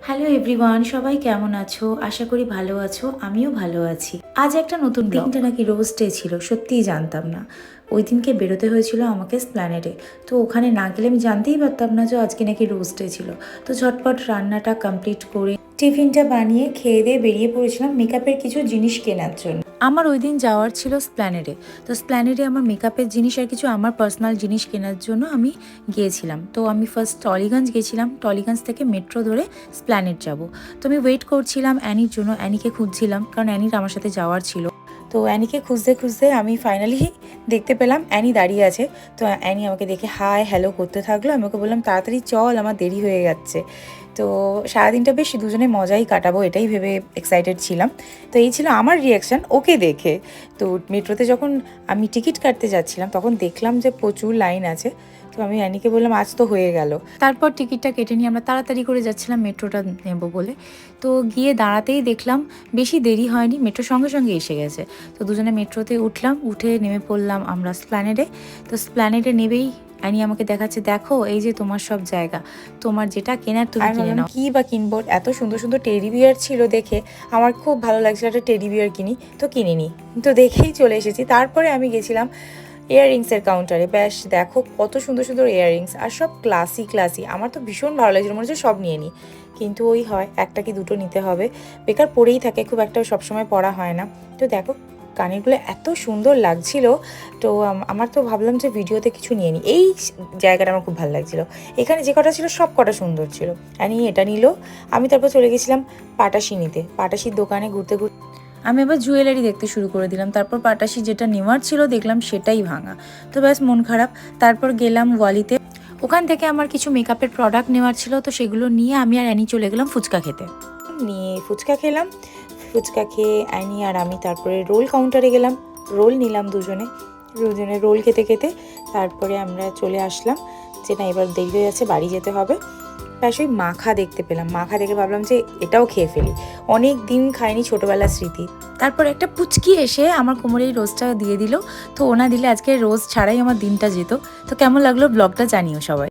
Hello everyone, সবাই কেমন আছো? আশা করি ভালো আছো। আমিও ভালো আছি। আজ একটা নতুন দিনটা নাকি রোজ ডে ছিল, সত্যিই জানতাম না। ওই দিনকে বেরোতে হয়েছিল আমাকে স্প্ল্যানেডে। তো ওখানে না গেলে আমি জানতেই পারতাম না যে আজকে নাকি রোজ ডে ছিল। তো ঝটপট রান্নাটা কমপ্লিট করে টিফিনটা বানিয়ে খেয়ে দিয়ে বেরিয়ে পড়েছিলাম মেকআপের কিছু জিনিস কেনার জন্য। আমার ওই দিন যাওয়ার ছিল স্প্ল্যানেডে। তো স্প্ল্যানেডে আমার মেকআপের জিনিস আর কিছু আমার পার্সোনাল জিনিস কেনার জন্য আমি গিয়েছিলাম। তো আমি ফার্স্ট টলিগঞ্জ গেছিলাম, টলিগঞ্জ থেকে মেট্রো ধরে স্প্ল্যানেড যাব। তো আমি ওয়েট করছিলাম অ্যানির জন্য, অ্যানিকে খুঁজছিলাম কারণ অ্যানির আমার সাথে যাওয়ার ছিল। তো অ্যানিকে খুঁজতে খুঁজতে আমি ফাইনালি দেখতে পেলাম অ্যানি দাঁড়িয়ে আছে। তো অ্যানি আমাকে দেখে হাই হ্যালো করতে থাকলো। আমি ওকে বললাম তাড়াতাড়ি চল, আমার দেরি হয়ে যাচ্ছে। তো সারাদিনটা বেশ দুজনে মজাই কাটাবো এটাই ভেবে এক্সাইটেড ছিলাম। তো এই ছিল আমার রিয়াকশান ওকে দেখে। তো মেট্রোতে যখন আমি টিকিট কাটতে যাচ্ছিলাম তখন দেখলাম যে প্রচুর লাইন আছে। তো আমি অ্যানিকে বললাম আজ তো হয়ে গেল। তারপর টিকিটটা কেটে নিয়ে আমরা তাড়াতাড়ি করে যাচ্ছিলাম মেট্রোটা নেব বলে। তো গিয়ে দাঁড়াতেই দেখলাম বেশি দেরি হয়নি, মেট্রো সঙ্গে সঙ্গে এসে গেছে। তো দুজনে মেট্রোতে উঠলাম, উঠে নেমে পড়লাম আমরা স্প্ল্যানেডে। তো স্প্ল্যানেডে নেবেই অ্যানি আমাকে দেখাচ্ছে, দেখো এই যে তোমার সব জায়গা, তোমার যেটা কেনার তুমি কিনে নাও। কি বা কিনবো, এত সুন্দর সুন্দর টেডি বিয়ার ছিল দেখে আমার খুব ভালো লাগছিল একটা টেডি বিয়ার কিনি। তো কিনিনি, তো দেখেই চলে এসেছি। তারপরে আমি গেছিলাম ইয়াররিংসের কাউন্টারে। ব্যাস দেখো কত সুন্দর সুন্দর ইয়াররিংস, আর সব ক্লাসি ক্লাসি। আমার তো ভীষণ ভালো লাগছিল, মনে হচ্ছে সব নিয়ে নিই। কিন্তু ওই হয় একটা কি দুটো নিতে হবে, বেকার পরেই থাকে, খুব একটা সবসময় পরা হয় না। তো দেখো কানেরগুলো এত সুন্দর লাগছিল। তো আমার তো ভাবলাম যে ভিডিওতে কিছু নিয়ে নিই। এই জায়গাটা আমার খুব ভালো লাগছিলো। এখানে যে কটা ছিল সব কটা সুন্দর ছিল। আর এটা নিল। আমি তারপর চলে গেছিলাম পাটাশি নিতে। পাটাশির দোকানে ঘুরতে ঘুরতে আমি আবার জুয়েলারি দেখতে শুরু করে দিলাম। তারপর পাটাশি যেটা নেওয়ার ছিল দেখলাম সেটাই ভাঙা। তো ব্যাস মন খারাপ। তারপর গেলাম ওয়ালিতে, ওখান থেকে আমার কিছু মেকআপের প্রোডাক্ট নেওয়ার ছিল। তো সেগুলো নিয়ে আমি আর অ্যানি চলে গেলাম ফুচকা খেতে। নিয়ে ফুচকা খেলাম। ফুচকা খেয়ে অ্যানি আর আমি তারপরে রোল কাউন্টারে গেলাম, রোল নিলাম দুজনে রোল খেতে খেতে। তারপরে আমরা চলে আসলাম যে না এবার দেরি হয়ে যাচ্ছে, বাড়ি যেতে হবে। ব্যাস ওই মাখা দেখতে পেলাম, মাখা দেখে ভাবলাম যে এটাও খেয়ে ফেলি, অনেক দিন খাইনি, ছোটোবেলার স্মৃতি। তারপর একটা পুচকি এসে আমার কোমরে এই রোজটা দিয়ে দিল। তো ওনা দিলে আজকে রোজ ছাড়াই আমার দিনটা যেত। তো কেমন লাগলো ব্লগটা জানিও সবাই।